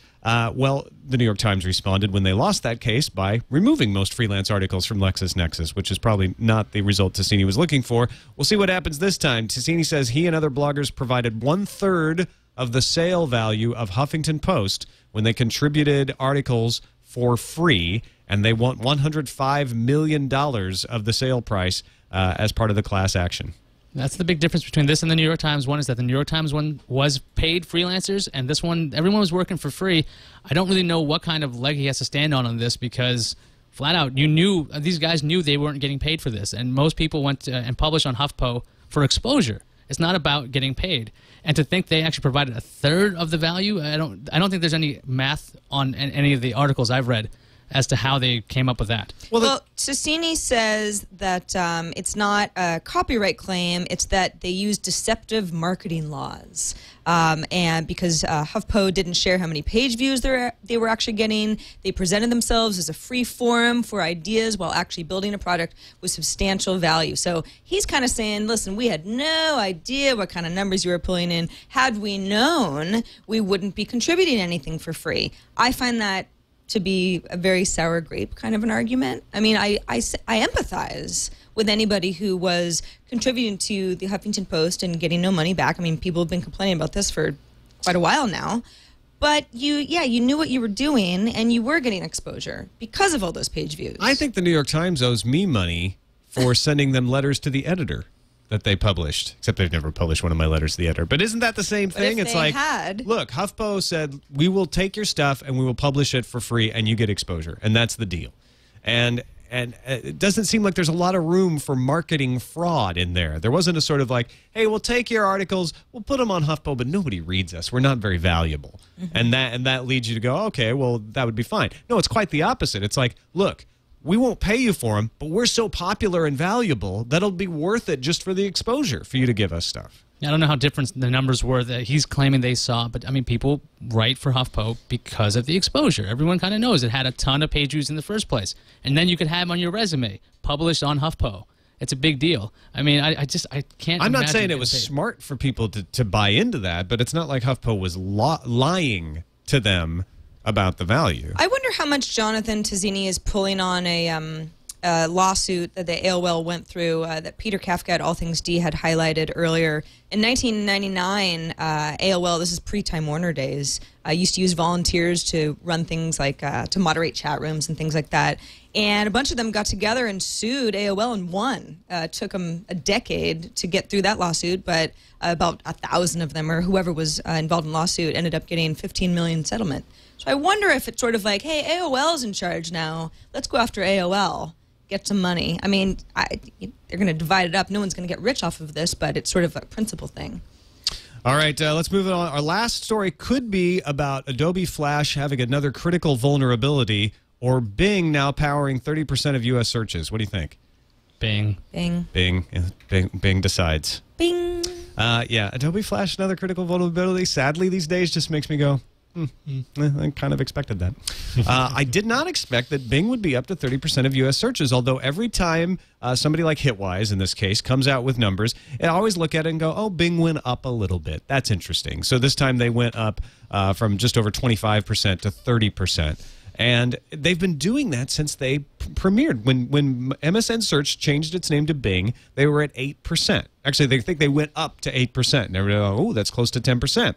Well, the New York Times responded when they lost that case by removing most freelance articles from LexisNexis, which is probably not the result Tassini was looking for. We'll see what happens this time. Tassini says he and other bloggers provided 1/3 of the sale value of Huffington Post when they contributed articles for free, and they want $105 million of the sale price as part of the class action. That's the big difference between this and the New York Times one, is that the New York Times one was paid freelancers, and this one, everyone was working for free. I don't really know what kind of leg he has to stand on this, because flat out, these guys knew they weren't getting paid for this, and most people went and published on HuffPo for exposure. It's not about getting paid. And to think they actually provided 1/3 of the value, I don't think there's any math on any of the articles I've read as to how they came up with that. Well, Tassini says that it's not a copyright claim, it's that they use deceptive marketing laws. And because HuffPo didn't share how many page views they were actually getting, they presented themselves as a free forum for ideas while actually building a product with substantial value. So he's kind of saying, listen, we had no idea what kind of numbers you were pulling in. Had we known, we wouldn't be contributing anything for free. I find that to be a very sour grape kind of an argument. I mean, I empathize with anybody who was contributing to the Huffington Post and getting no money back. I mean, people have been complaining about this for quite a while now. But you knew what you were doing, and you were getting exposure because of all those page views. I think the New York Times owes me money for sending them letters to the editor that they published, except they've never published one of my letters to the editor. But isn't that the same thing? It's like, look, HuffPo said, we will take your stuff and we will publish it for free and you get exposure. And that's the deal. And it doesn't seem like there's a lot of room for marketing fraud in there. There wasn't a sort of like, hey, we'll take your articles, we'll put them on HuffPo, but nobody reads us. We're not very valuable. And that leads you to go, okay, well, that would be fine. No, it's quite the opposite. It's like, look, we won't pay you for them, but we're so popular and valuable that it'll be worth it just for the exposure for you to give us stuff. I don't know how different the numbers were that he's claiming they saw, but I mean, people write for HuffPo because of the exposure. Everyone kind of knows it had a ton of page views in the first place. And then you could have him on your resume, published on HuffPo. It's a big deal. I mean, I can't. I'm not saying it was smart for people to buy into that, but it's not like HuffPo was lying to them about the value. I wonder how much Jonathan Tazzini is pulling on a lawsuit that the AOL went through that Peter Kafka at All Things D had highlighted earlier. In 1999, AOL, this is pre-Time Warner days, used to use volunteers to run things like to moderate chat rooms and things like that. And a bunch of them got together and sued AOL and won. It took them a decade to get through that lawsuit, but about 1,000 of them, or whoever was involved in the lawsuit, ended up getting $15 million settlement. So I wonder if it's sort of like, hey, AOL's in charge now. Let's go after AOL, get some money. I mean, they're going to divide it up. No one's going to get rich off of this, but it's sort of a principle thing. All right, let's move on. Our last story could be about Adobe Flash having another critical vulnerability, or Bing now powering 30% of U.S. searches. What do you think? Bing. Bing. Bing. Bing decides. Bing. Yeah, Adobe Flash, another critical vulnerability. Sadly, these days just makes me go, I kind of expected that. I did not expect that Bing would be up to 30% of U.S. searches, although every time somebody like Hitwise, in this case, comes out with numbers, I always look at it and go, oh, Bing went up a little bit. That's interesting. So this time they went up from just over 25% to 30%. And they've been doing that since they premiered. When MSN Search changed its name to Bing, they were at 8%. Actually, they think they went up to 8%. And everybody goes, oh, that's close to 10%.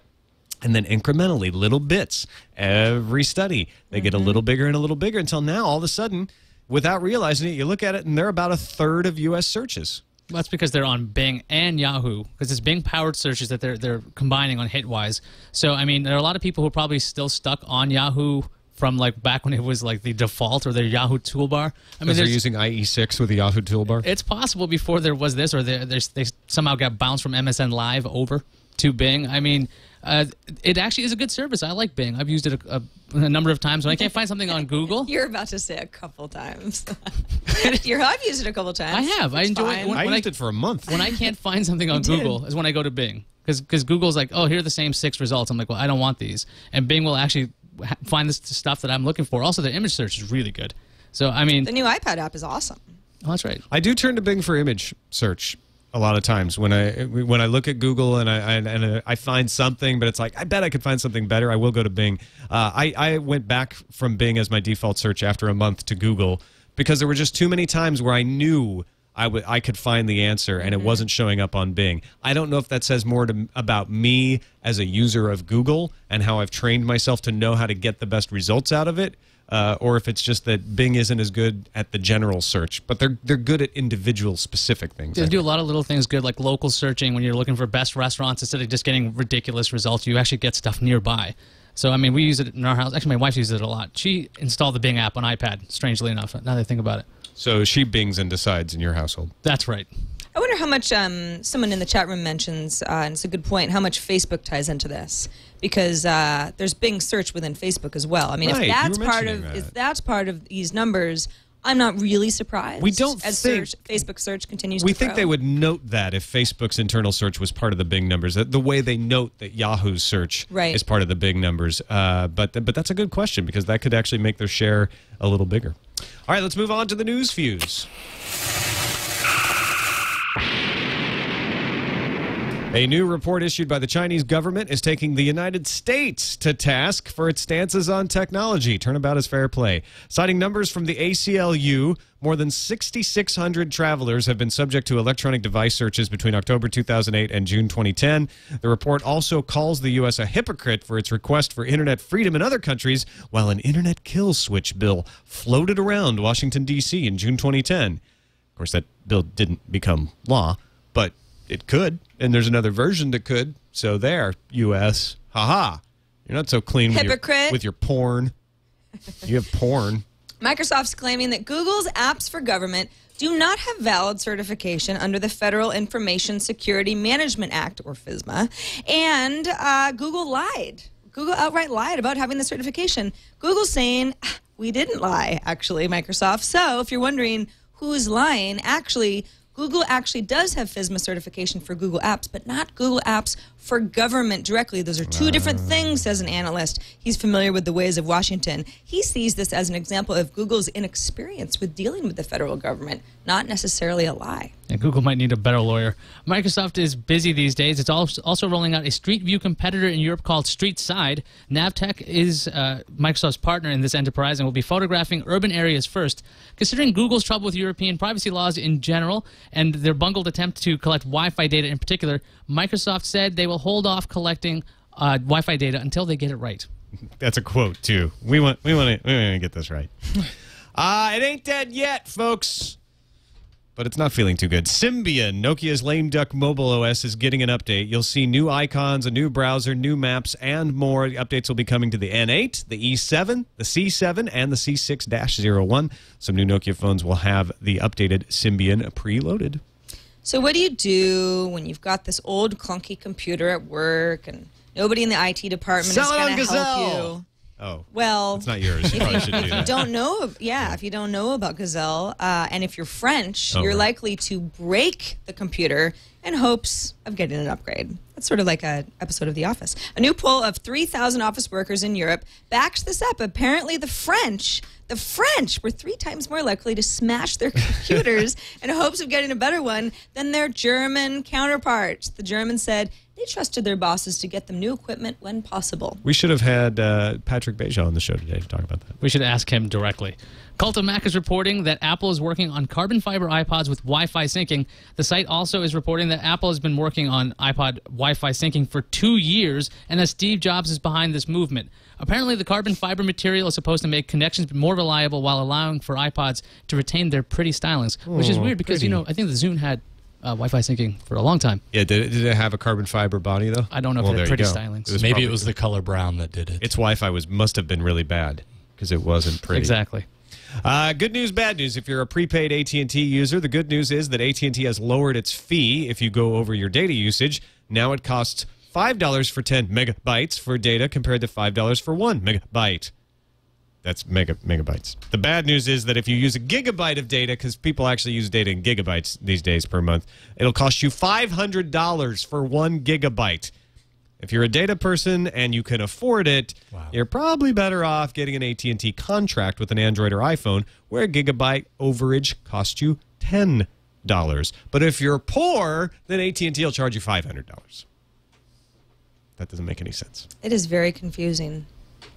And then incrementally, little bits, every study, they get a little bigger and a little bigger until now, all of a sudden, without realizing it, you look at it and they're about a third of U.S. searches. Well, that's because they're on Bing and Yahoo, because it's Bing-powered searches that they're combining on Hitwise. So, I mean, there are a lot of people who are probably still stuck on Yahoo from like back when it was like the default or their Yahoo toolbar. I mean, they're using IE6 with the Yahoo toolbar. It's possible before there was this, or they somehow got bounced from MSN Live over to Bing. I mean, it actually is a good service. I like Bing. I've used it a number of times when I can't find something on Google. You're about to say a couple times. I've used it a couple times. I have. I enjoy it. I used it for a month. When I can't find something on Google is when I go to Bing. Because Google's like, oh, here are the same 6 results. I'm like, well, I don't want these. And Bing will actually find the stuff that I'm looking for. Also, their image search is really good. So, I mean, the new iPad app is awesome. Oh, that's right. I do turn to Bing for image search a lot of times when I look at Google and I find something, but it's like, I bet I could find something better. I will go to Bing. I went back from Bing as my default search after a month to Google because there were just too many times where I knew I could find the answer and it wasn't showing up on Bing. I don't know if that says more about me as a user of Google and how I've trained myself to know how to get the best results out of it, or if it's just that Bing isn't as good at the general search, but they're good at individual specific things. They do a lot of little things good, like local searching when you're looking for best restaurants. Instead of just getting ridiculous results, you actually get stuff nearby. So, I mean, we use it in our house. Actually, my wife uses it a lot. She installed the Bing app on iPad, strangely enough, now that I think about it. So she bings and decides in your household. That's right. I wonder how much someone in the chat room mentions, and it's a good point, how much Facebook ties into this. Because there's Bing search within Facebook as well. I mean, right, if that's part of these numbers, I'm not really surprised. We don't as think Facebook search continues. We to think grow. they would note that if Facebook's internal search was part of the Bing numbers, the way they note that Yahoo's search is part of the Bing numbers. But that's a good question because that could actually make their share a little bigger. All right, let's move on to the news fuse. A new report issued by the Chinese government is taking the United States to task for its stances on technology. Turnabout is fair play. Citing numbers from the ACLU, more than 6,600 travelers have been subject to electronic device searches between October 2008 and June 2010. The report also calls the U.S. a hypocrite for its request for internet freedom in other countries, while an internet kill switch bill floated around Washington, D.C. in June 2010. Of course, that bill didn't become law, but it could, and there's another version that could. So there, U.S. Ha-ha. You're not so clean with your porn. You have porn. Microsoft's claiming that Google's apps for government do not have valid certification under the Federal Information Security Management Act, or FISMA, and Google lied. Google outright lied about having the certification. Google's saying, we didn't lie, actually, Microsoft. So if you're wondering who's lying, actually, Google actually does have FISMA certification for Google Apps, but not Google Apps for government directly. Those are two different things, says an analyst. He's familiar with the ways of Washington. He sees this as an example of Google's inexperience with dealing with the federal government, not necessarily a lie. And Google might need a better lawyer. Microsoft is busy these days. It's also rolling out a Street View competitor in Europe called StreetSide. Navtech is Microsoft's partner in this enterprise and will be photographing urban areas first. Considering Google's trouble with European privacy laws in general and their bungled attempt to collect Wi-Fi data in particular, Microsoft said they will hold off collecting Wi-Fi data until they get it right. That's a quote, too. We want to get this right. It ain't dead yet, folks. But it's not feeling too good. Symbian, Nokia's lame duck mobile OS, is getting an update. You'll see new icons, a new browser, new maps, and more. The updates will be coming to the N8, the E7, the C7, and the C6-01. Some new Nokia phones will have the updated Symbian preloaded. So what do you do when you've got this old clunky computer at work and nobody in the IT department is going to help you? Oh, well, it's not yours. You probably shouldn't do that. If you don't know about Gazelle, and if you're French, you're likely to break the computer in hopes of getting an upgrade. That's sort of like an episode of The Office. A new poll of 3,000 office workers in Europe backs this up. Apparently, the French were 3 times more likely to smash their computers in hopes of getting a better one than their German counterparts. The Germans said they trusted their bosses to get them new equipment when possible. We should have had Patrick Beja on the show today to talk about that. We should ask him directly. Cult of Mac is reporting that Apple is working on carbon fiber iPods with Wi-Fi syncing. The site also is reporting that Apple has been working on iPod Wi-Fi syncing for 2 years and that Steve Jobs is behind this movement. Apparently, the carbon fiber material is supposed to make connections more reliable while allowing for iPods to retain their pretty stylings, which is weird because, I think the Zune had Wi-Fi syncing for a long time. Yeah, did it have a carbon fiber body, though? I don't know if it had pretty stylings. Maybe it was the color brown that did it. Its Wi-Fi must have been really bad because it wasn't pretty. Exactly. Good news, bad news. If you're a prepaid AT&T user, the good news is that AT&T has lowered its fee if you go over your data usage. Now it costs $5 for 10 megabytes for data compared to $5 for 1 megabyte. That's megabytes. The bad news is that if you use a gigabyte of data, because people actually use data in gigabytes these days per month, it'll cost you $500 for 1 gigabyte. If you're a data person and you can afford it, you're probably better off getting an AT&T contract with an Android or iPhone where a gigabyte overage costs you $10. But if you're poor, then AT&T will charge you $500. That doesn't make any sense. It is very confusing.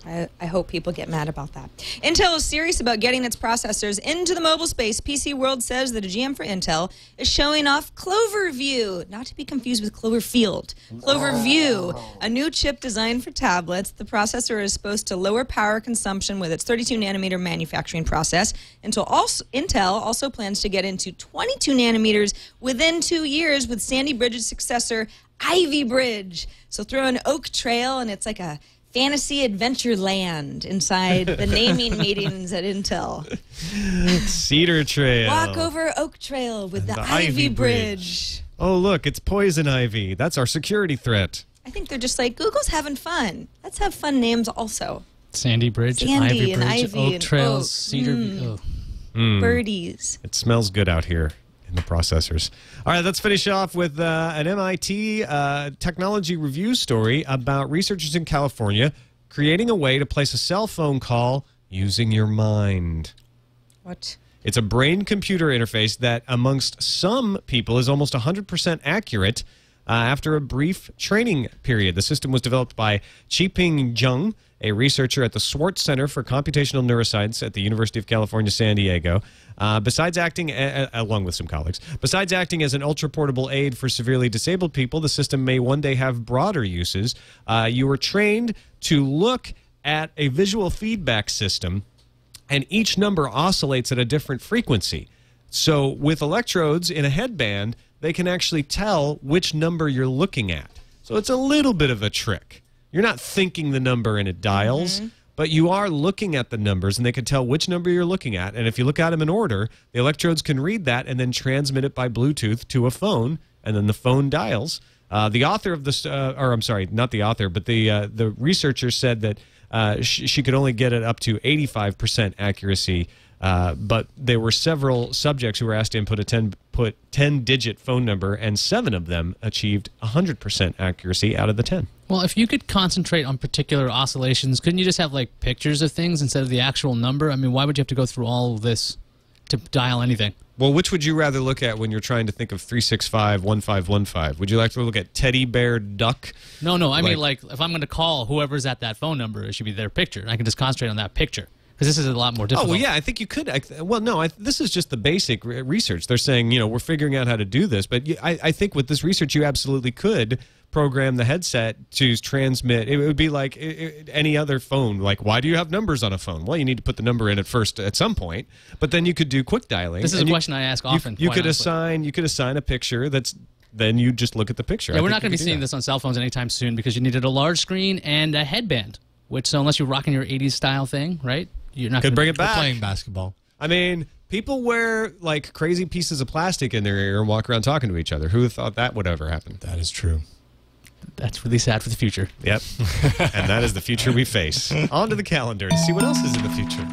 I hope people get mad about that. Intel is serious about getting its processors into the mobile space. PC World says that a GM for Intel is showing off Cloverview, not to be confused with Cloverfield. Cloverview, a new chip designed for tablets. The processor is supposed to lower power consumption with its 32-nanometer manufacturing process. Intel also plans to get into 22 nanometers within 2 years with Sandy Bridge's successor, Ivy Bridge. So throw an Oak Trail, and it's like a fantasy adventure land inside the naming meetings at Intel. Cedar Trail. Walk over Oak Trail with the Ivy Bridge. Oh, look, it's poison ivy. That's our security threat. I think they're just like, Google's having fun. Let's have fun names also. Sandy Bridge, Sandy Ivy Bridge, Ivy Oak Trails, Cedar. Birdies. It smells good out here in the processors. All right, let's finish off with an MIT technology review story about researchers in California creating a way to place a cell phone call using your mind. What? It's a brain-computer interface that, amongst some people, is almost 100% accurate after a brief training period. The system was developed by Qiping Zheng, a researcher at the Swartz Center for Computational Neuroscience at the University of California, San Diego. Besides acting, along with some colleagues, besides acting as an ultra-portable aid for severely disabled people, the system may one day have broader uses. You were trained to look at a visual feedback system, and each number oscillates at a different frequency. So with electrodes in a headband, they can actually tell which number you're looking at. So it's a little bit of a trick. You're not thinking the number and it dials, but you are looking at the numbers, and they can tell which number you're looking at. And if you look at them in order, the electrodes can read that and then transmit it by Bluetooth to a phone, and then the phone dials. The author of this, or I'm sorry, not the author, but the researcher said that she could only get it up to 85% accuracy. But there were several subjects who were asked to input a 10-digit phone number, and 7 of them achieved 100% accuracy out of the 10. Well, if you could concentrate on particular oscillations, couldn't you just have like pictures of things instead of the actual number? I mean, why would you have to go through all of this to dial anything? Well, which would you rather look at when you're trying to think of 365-1515? Would you like to look at teddy bear duck? No, I mean, like, if I'm going to call whoever's at that phone number, it should be their picture. And I can just concentrate on that picture. Because this is a lot more difficult. Oh, well, yeah, I think you could. Well, no, this is just the basic research. They're saying, we're figuring out how to do this. But I think with this research, you absolutely could program the headset to transmit. It would be like any other phone. Like, why do you have numbers on a phone? Well, you need to put the number in at some point. But then you could do quick dialing. This is a question I ask often. You could assign a picture that's. Then you just look at the picture. Yeah, we're not going to be seeing this on cell phones anytime soon because you needed a large screen and a headband. So unless you're rocking your 80s style thing, right? You're not could bring it back. We're playing basketball. I mean, people wear like crazy pieces of plastic in their ear and walk around talking to each other. Who thought that would ever happen? That is true. That's really sad for the future. Yep. And that is the future we face. On to the calendar to see what else is in the future.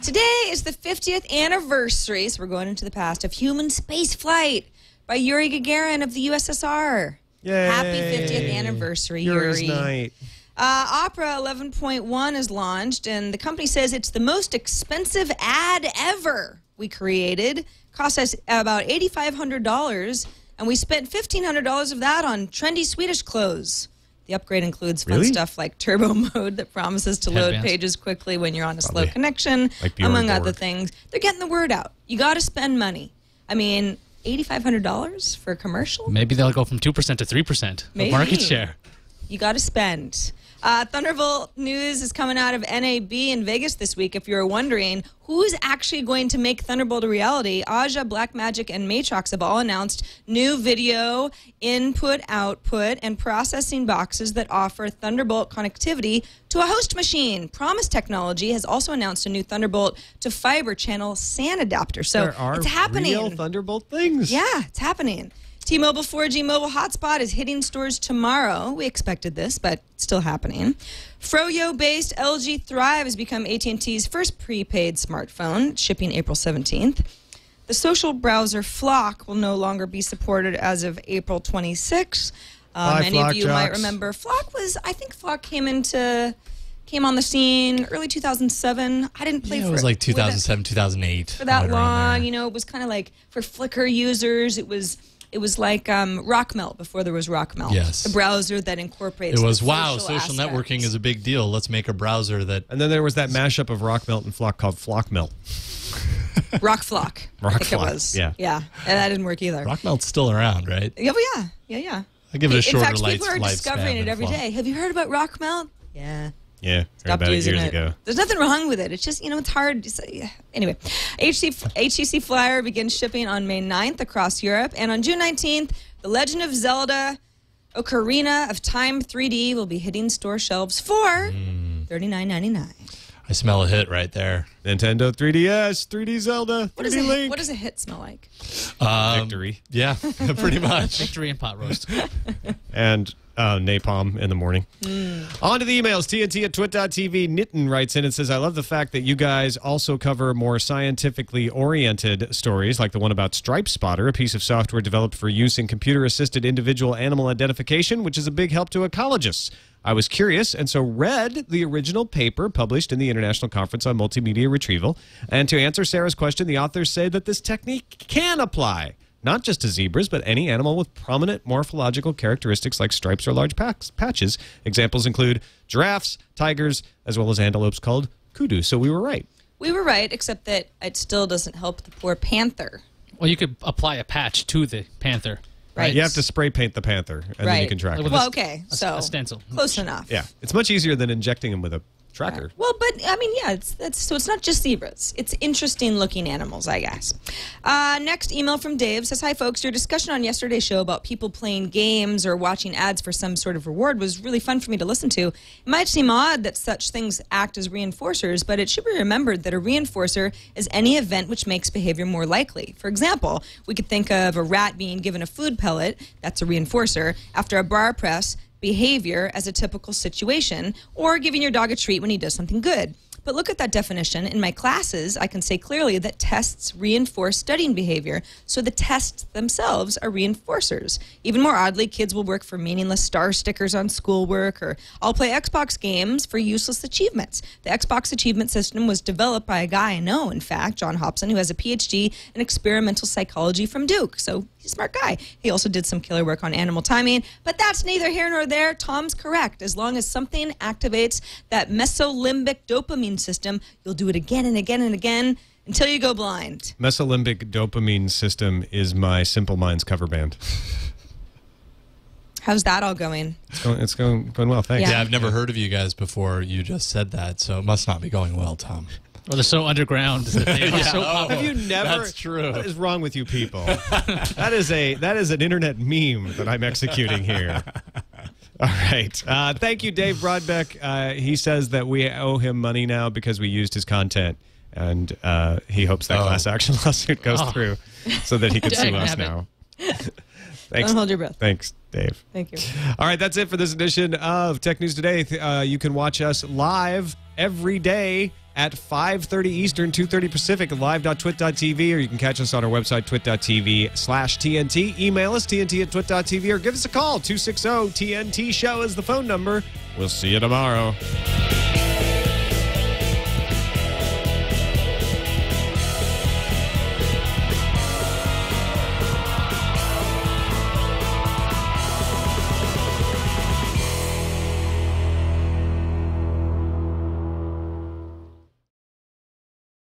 Today is the 50th anniversary, so we're going into the past, of human space flight by Yuri Gagarin of the USSR. Yay. Happy 50th anniversary, Yuri's Yuri. night. Opera 11.1 is launched, and the company says it's the most expensive ad ever we created. Cost us about $8,500, and we spent $1,500 of that on trendy Swedish clothes. The upgrade includes fun stuff like turbo mode that promises to load pages quickly when you're on a slow connection, like among other things. They're getting the word out. You got to spend money. I mean, $8,500 for a commercial? Maybe they'll go from 2% to 3% of market share. You got to spend. Thunderbolt news is coming out of NAB in Vegas this week. If you're wondering who's actually going to make Thunderbolt a reality, Aja, Blackmagic, and Matrox have all announced new video input, output, and processing boxes that offer Thunderbolt connectivity to a host machine. Promise Technology has also announced a new Thunderbolt to fiber channel SAN adapter. So it's happening. Real Thunderbolt things. Yeah, it's happening. T-Mobile 4G mobile hotspot is hitting stores tomorrow. We expected this, but it's still happening. Froyo-based LG Thrive has become AT&T's first prepaid smartphone, shipping April 17th. The social browser Flock will no longer be supported as of April 26th. Many of you might remember Flock came on the scene early 2007. I didn't play for it. It was like 2007, 2008. For that long, it was kind of like for Flickr users, it was like Rockmelt before there was Rockmelt. Yes. A browser that incorporates social networking is a big deal. Let's make a browser that... And then there was that mashup of Rockmelt and Flock called Flockmelt. Rockflock. I think it was. Yeah. Yeah. And that didn't work either. Rockmelt's still around, right? Yeah. I give it a shorter lifespan. In fact, people are discovering it every day. Have you heard about Rockmelt? Yeah. Yeah, stopped using years it. Ago. There's nothing wrong with it. It's just, it's hard. Anyway, HTC Flyer begins shipping on May 9th across Europe. And on June 19th, The Legend of Zelda Ocarina of Time 3D will be hitting store shelves for $39.99. I smell a hit right there. Nintendo 3DS, 3D Zelda, 3D Link. What does a hit smell like? Victory. Yeah, pretty much. Victory and pot roast. And napalm in the morning. On to the emails. TNT@twit.tv. Nitin writes in and says, I love the fact that you guys also cover more scientifically oriented stories, like the one about Stripe Spotter, a piece of software developed for use in computer-assisted individual animal identification, which is a big help to ecologists. I was curious, and so read the original paper published in the International Conference on Multimedia Retrieval. And to answer Sarah's question, the authors say that this technique can apply not just to zebras, but any animal with prominent morphological characteristics like stripes or large patches. Examples include giraffes, tigers, as well as antelopes called kudu. So we were right. We were right, except that it still doesn't help the poor panther. Well, you could apply a patch to the panther. Right. You have to spray paint the panther, and then you can track it. Well, okay, so a stencil. Close enough. Yeah, it's much easier than injecting them with a tracker. Well, but I mean, yeah, so it's not just zebras. It's interesting looking animals, I guess. Next email from Dave says, hi folks, your discussion on yesterday's show about people playing games or watching ads for some sort of reward was really fun for me to listen to. It might seem odd that such things act as reinforcers, but it should be remembered that a reinforcer is any event which makes behavior more likely. For example, we could think of a rat being given a food pellet, that's a reinforcer, after a bar press, behavior as a typical situation, or giving your dog a treat when he does something good. But look at that definition. In my classes, I can say clearly that tests reinforce studying behavior, so the tests themselves are reinforcers. Even more oddly, kids will work for meaningless star stickers on schoolwork, or I'll play Xbox games for useless achievements. The Xbox achievement system was developed by a guy I know, in fact, John Hobson, who has a PhD in experimental psychology from Duke. So he's a smart guy. He also did some killer work on animal timing, but that's neither here nor there. Tom's correct. As long as something activates that mesolimbic dopamine system, you'll do it again and again and again until you go blind. Mesolimbic dopamine system is my Simple Minds cover band. How's that all going? It's going well, thanks. Yeah, I've never heard of you guys before you just said that, so it must not be going well, Tom. Well, they're so underground that they are so popular. Have you never? That's true. What is wrong with you people? that is an internet meme that I'm executing here. All right. Thank you, Dave Broadbeck. He says that we owe him money now because we used his content, and he hopes that class action lawsuit goes through so that he can sue us now. Thanks. Don't hold your breath. Thanks, Dave. Thank you. All right, that's it for this edition of Tech News Today. You can watch us live every day at 5:30 Eastern, 2:30 Pacific, live.twit.tv, or you can catch us on our website, twit.tv/TNT. Email us, TNT@twit.tv, or give us a call, 260-TNT-SHOW is the phone number. We'll see you tomorrow.